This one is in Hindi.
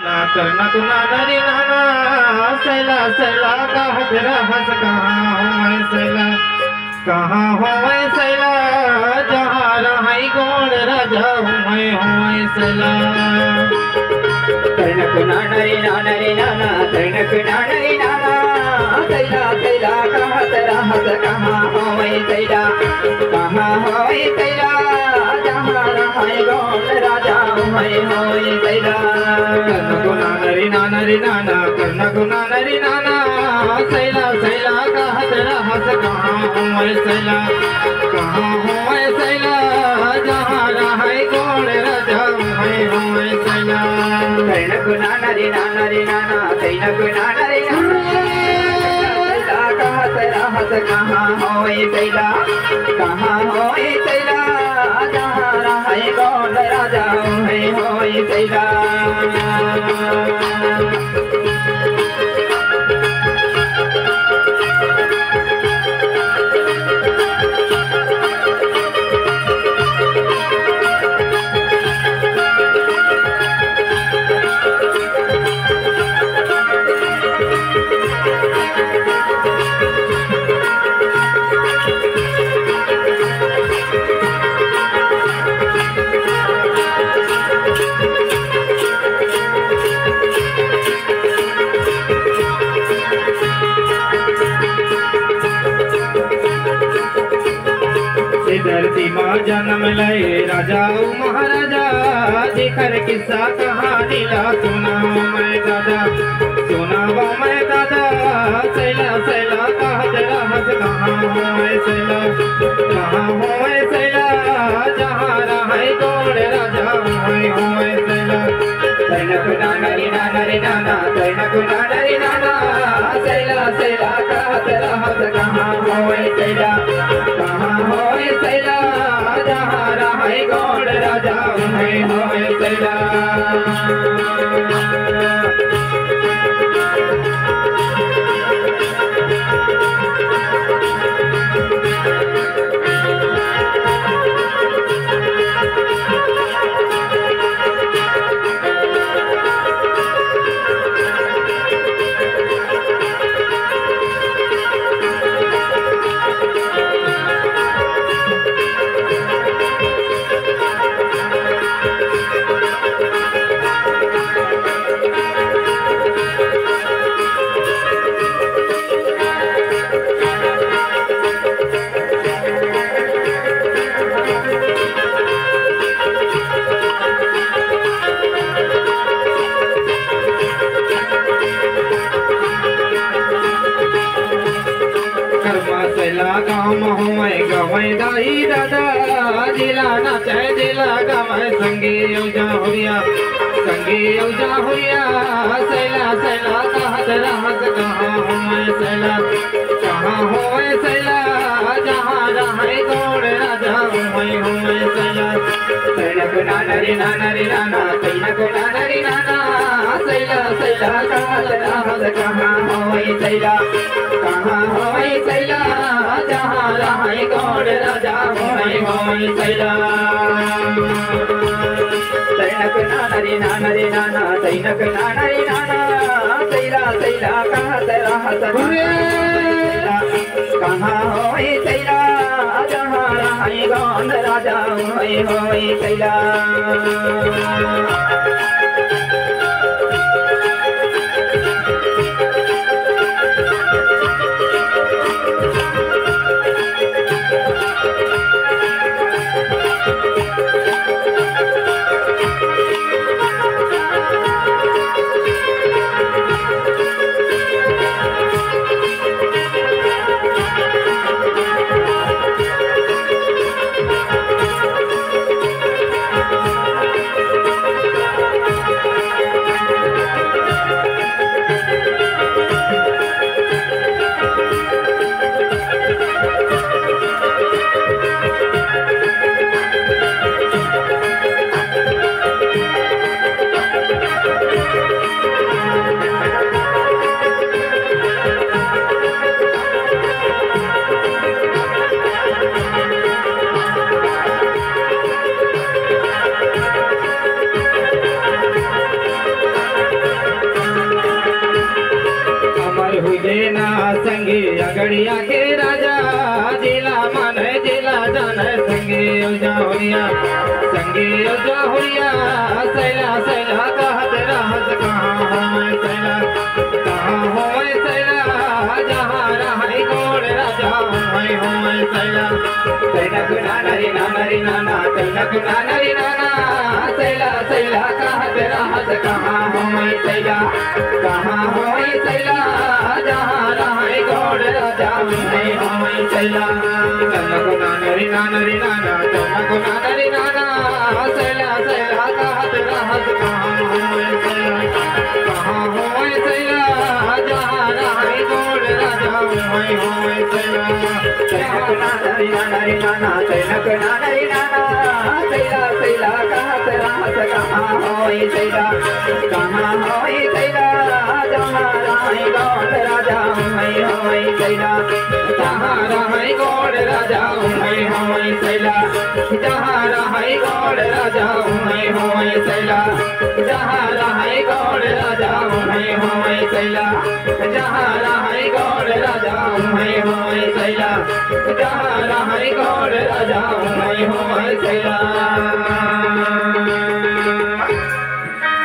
करना तुना नरी नाना सैला सैला कहत रहस कहाँ हो मैं सैला कहाँ हो मैं सैला जहाँ रहाई गोड़ राजा हूँ मैं सैला करना तुना नरी नाना करना तुना नरी नाना सैला सैला कहत रहस कहाँ हो मैं सैला कहाँ हो मैं सैला जहाँ रहाई गोड़ राजा हूँ मैं सैला करना गुना नरी नाना सैला सैला कहत रहस कहाँ हूँ मैं सैला कहाँ हूँ मैं सैला जहाँ रहाई गोड़ राजा हूँ मैं सैला करना गुना नरी नाना सैला गुना नरी नाना कहत रहस कहाँ हो मैं सैला कहाँ हो मैं सैला जहाँ रहाई गोड़ राजा हूँ मैं सैला धरती माँ जन्म लय राजा महाराजा जिकर किस्सा कहानी ला सुनाओ मैं दादा सुनाओ मैं दादा सैला सैला कहत रहस कहाँ हो मैं सैला कहाँ हो मैं सैला जहाँ रहाई गोड़ राजा हूँ मैं सैला सैला गुना नरी नाना सैला गुना नरी नाना सैला सैला कहत रहस कहाँ हो मैं सैला कहाँ हो मैं सैला जहाँ रहाई गोड़ राजा हूँ मैं सैला गाँव महू मैं गवै दाई दादा जिला नाच जिला गवै संगी औजा हुआ सैला सैला कहत रहस कहाँ हूँ मैं सैला कहाँ हूँ मैं सैला जहाँ रहाई गोड़ राजा हूँ मैं सैला सैला गुना नरी नाना सैला गुना नरी नाना सैला सैला कहत रहस कहाँ हो मैं सैला कहाँ हो मैं सैला जहाँ रहाई गोड़ राजा हूँ मैं सैला सैला गुना नरी नाना सैला गुना नरी नाना सैला सैला कहत रहस कहाँ हो मैं सैला जहाँ रहाई गोड़ राजा हूँ मैं सैला हुए ना संगे अगड़िया के राजा जिला मन जिला जन संगे जाहुरिया संगे जाहुरिया सैला सैला कहत रहत कहाँ हो मैं सैला कहाँ हो मैं सैला जहाँ रहे गोड़ राजा मैं हो मैं सैला तैनक नाना रे नाना रे नाना तैनक नाना रे नाना सैला सैला कहत रहत कहाँ हो मैं सैला कहाँ हो मैं सैला जहाँ रहे गोड़ राजा मैं हो मैं सैला तनक नाना रे नाना रे नाना तनक नाना रे नाना सैला सैला कहत रहत कहाँ हो मैं सैला कहाँ हो मैं सैला जहाँ रहे गोड़ राजा मैं हो मैं सैला तैनक नाना रे नाना रे नाना तैनक नाना रे नाना सैला सैला कहत रहत कहाँ हो मैं सैला कहाँ हो मैं सैला जहाँ रहे गोड़ राजा मैं हो मैं सैला जहाँ रहे गोड़ राजा मैं हो मैं सैला जहाँ रहे गोड़ राजा मैं हो मैं सैला जहाँ रहे गोड़ राजा मैं हो मैं सैला जहाँ रहे गोड़ राजा मैं हो मैं सैला जहाँ रहे गोड़ राजा मैं हो मैं सैला